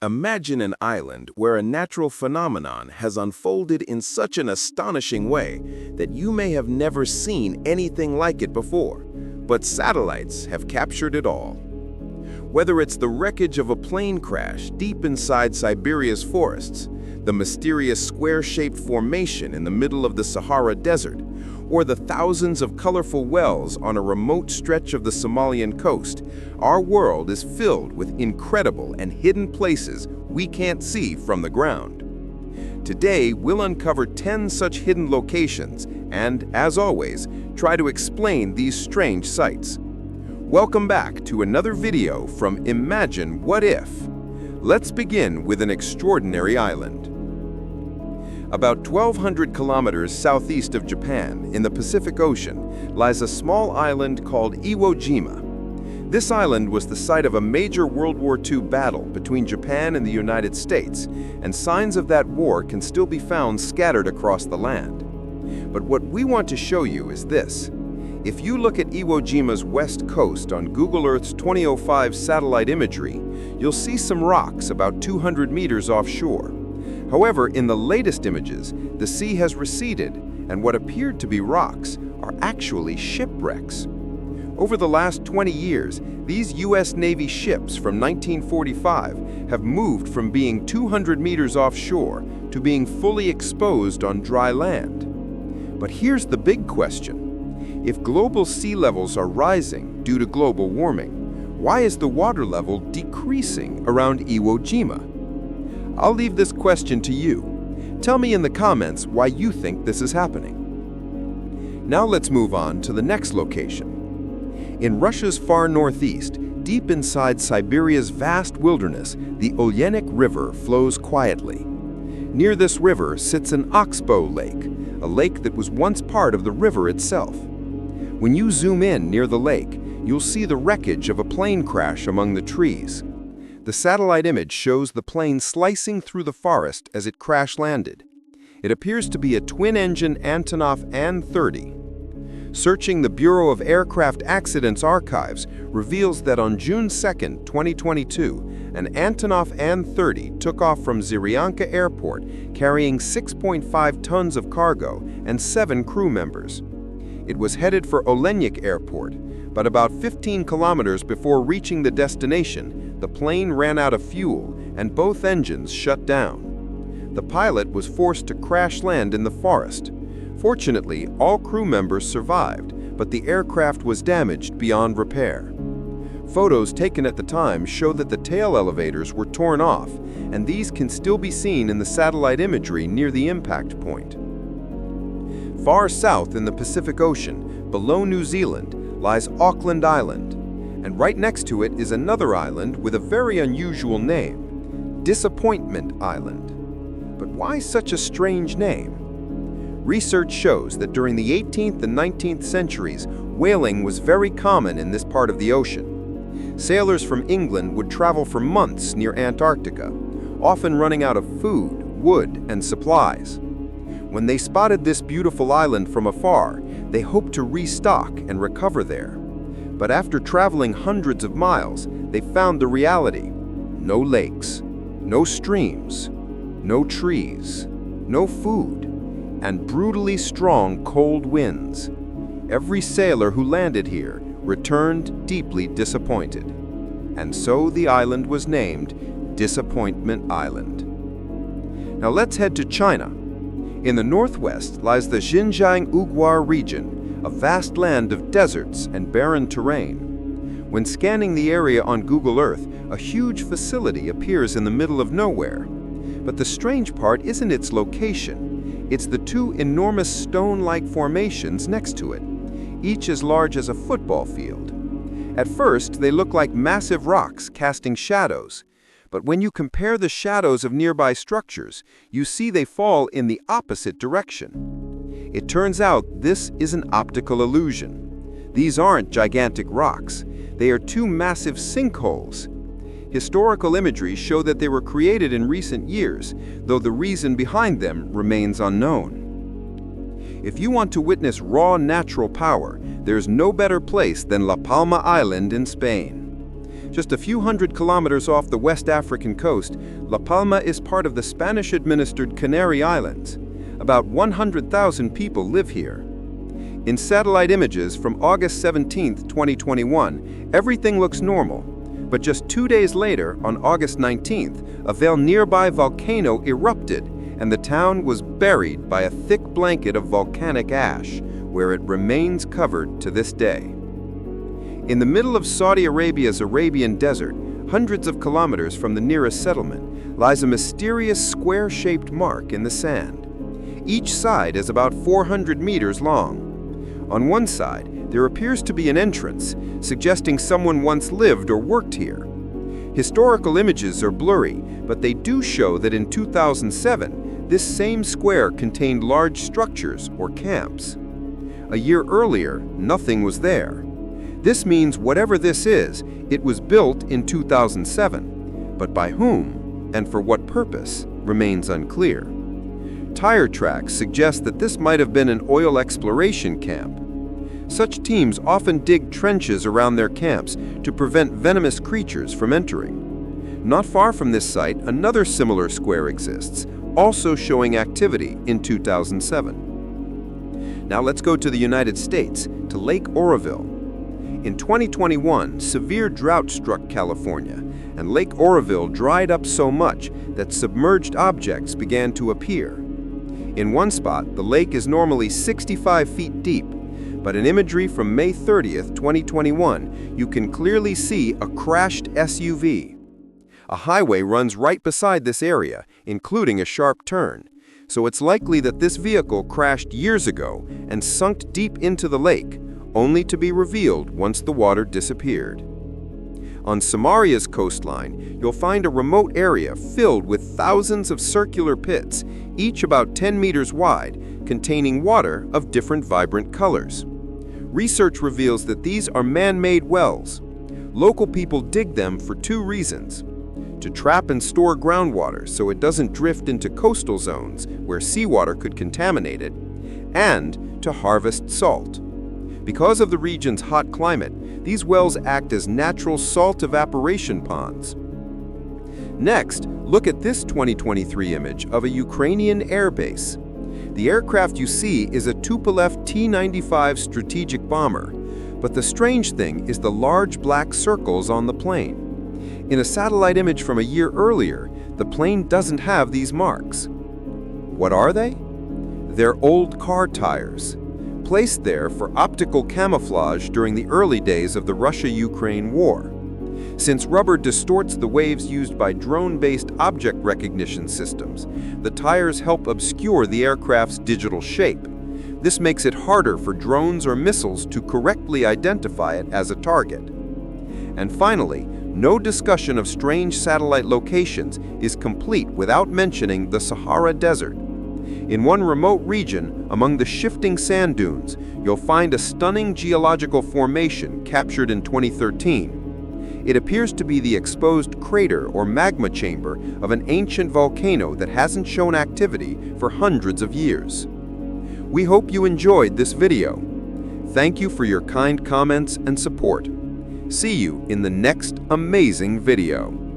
Imagine an island where a natural phenomenon has unfolded in such an astonishing way that you may have never seen anything like it before, but satellites have captured it all. Whether it's the wreckage of a plane crash deep inside Siberia's forests, the mysterious square-shaped formation in the middle of the Sahara Desert, or the thousands of colorful wells on a remote stretch of the Somalian coast, our world is filled with incredible and hidden places we can't see from the ground. Today, we'll uncover 10 such hidden locations and, as always, try to explain these strange sights. Welcome back to another video from Imagine What If. Let's begin with an extraordinary island. About 1,200 kilometers southeast of Japan, in the Pacific Ocean, lies a small island called Iwo Jima. This island was the site of a major World War II battle between Japan and the United States, and signs of that war can still be found scattered across the land. But what we want to show you is this. If you look at Iwo Jima's west coast on Google Earth's 2005 satellite imagery, you'll see some rocks about 200 meters offshore. However, in the latest images, the sea has receded, and what appeared to be rocks are actually shipwrecks. Over the last 20 years, these U.S. Navy ships from 1945 have moved from being 200 meters offshore to being fully exposed on dry land. But here's the big question. If global sea levels are rising due to global warming, why is the water level decreasing around Iwo Jima? I'll leave this question to you. Tell me in the comments why you think this is happening. Now let's move on to the next location. In Russia's far northeast, deep inside Siberia's vast wilderness, the Volcanic River flows quietly. Near this river sits an oxbow lake, a lake that was once part of the river itself. When you zoom in near the lake, you'll see the wreckage of a plane crash among the trees. The satellite image shows the plane slicing through the forest as it crash-landed. It appears to be a twin-engine Antonov An-30. Searching the Bureau of Aircraft Accidents archives reveals that on June 2, 2022, an Antonov An-30 took off from Zyryanka Airport carrying 6.5 tons of cargo and 7 crew members. It was headed for Olenek Airport, but about 15 kilometers before reaching the destination, the plane ran out of fuel and both engines shut down. The pilot was forced to crash land in the forest. Fortunately, all crew members survived, but the aircraft was damaged beyond repair. Photos taken at the time show that the tail elevators were torn off, and these can still be seen in the satellite imagery near the impact point. Far south in the Pacific Ocean, below New Zealand, lies Auckland Island, and right next to it is another island with a very unusual name, Disappointment Island. But why such a strange name? Research shows that during the 18th and 19th centuries, whaling was very common in this part of the ocean. Sailors from England would travel for months near Antarctica, often running out of food, wood, and supplies. When they spotted this beautiful island from afar, they hoped to restock and recover there. But after traveling hundreds of miles, they found the reality. No lakes, no streams, no trees, no food, and brutally strong cold winds. Every sailor who landed here returned deeply disappointed. And so the island was named Disappointment Island. Now let's head to China. In the northwest lies the Xinjiang-Uighur region, a vast land of deserts and barren terrain. When scanning the area on Google Earth, a huge facility appears in the middle of nowhere. But the strange part isn't its location. It's the two enormous stone-like formations next to it, each as large as a football field. At first, they look like massive rocks casting shadows. But when you compare the shadows of nearby structures, you see they fall in the opposite direction. It turns out this is an optical illusion. These aren't gigantic rocks. They are two massive sinkholes. Historical imagery show that they were created in recent years, though the reason behind them remains unknown. If you want to witness raw natural power, there's no better place than La Palma Island in Spain. Just a few hundred kilometers off the West African coast, La Palma is part of the Spanish-administered Canary Islands. About 100,000 people live here. In satellite images from August 17, 2021, everything looks normal. But just 2 days later, on August 19th, a nearby volcano erupted, and the town was buried by a thick blanket of volcanic ash, where it remains covered to this day. In the middle of Saudi Arabia's Arabian Desert, hundreds of kilometers from the nearest settlement, lies a mysterious square-shaped mark in the sand. Each side is about 400 meters long. On one side, there appears to be an entrance, suggesting someone once lived or worked here. Historical images are blurry, but they do show that in 2007, this same square contained large structures or camps. A year earlier, nothing was there. This means whatever this is, it was built in 2007, but by whom and for what purpose remains unclear. Tire tracks suggest that this might have been an oil exploration camp. Such teams often dig trenches around their camps to prevent venomous creatures from entering. Not far from this site, another similar square exists, also showing activity in 2007. Now let's go to the United States, to Lake Oroville. In 2021, severe drought struck California, and Lake Oroville dried up so much that submerged objects began to appear. In one spot, the lake is normally 65 feet deep, but in imagery from May 30th, 2021, you can clearly see a crashed SUV. A highway runs right beside this area, including a sharp turn, so it's likely that this vehicle crashed years ago and sunk deep into the lake, only to be revealed once the water disappeared. On Somalia's coastline, you'll find a remote area filled with thousands of circular pits, each about 10 meters wide, containing water of different vibrant colors. Research reveals that these are man-made wells. Local people dig them for two reasons: to trap and store groundwater so it doesn't drift into coastal zones where seawater could contaminate it, and to harvest salt. Because of the region's hot climate, these wells act as natural salt evaporation ponds. Next, look at this 2023 image of a Ukrainian air base. The aircraft you see is a Tupolev T-95 strategic bomber, but the strange thing is the large black circles on the plane. In a satellite image from a year earlier, the plane doesn't have these marks. What are they? They're old car tires, placed there for optical camouflage during the early days of the Russia-Ukraine war. Since rubber distorts the waves used by drone-based object recognition systems, the tires help obscure the aircraft's digital shape. This makes it harder for drones or missiles to correctly identify it as a target. And finally, no discussion of strange satellite locations is complete without mentioning the Sahara Desert. In one remote region, among the shifting sand dunes, you'll find a stunning geological formation captured in 2013. It appears to be the exposed crater or magma chamber of an ancient volcano that hasn't shown activity for hundreds of years. We hope you enjoyed this video. Thank you for your kind comments and support. See you in the next amazing video.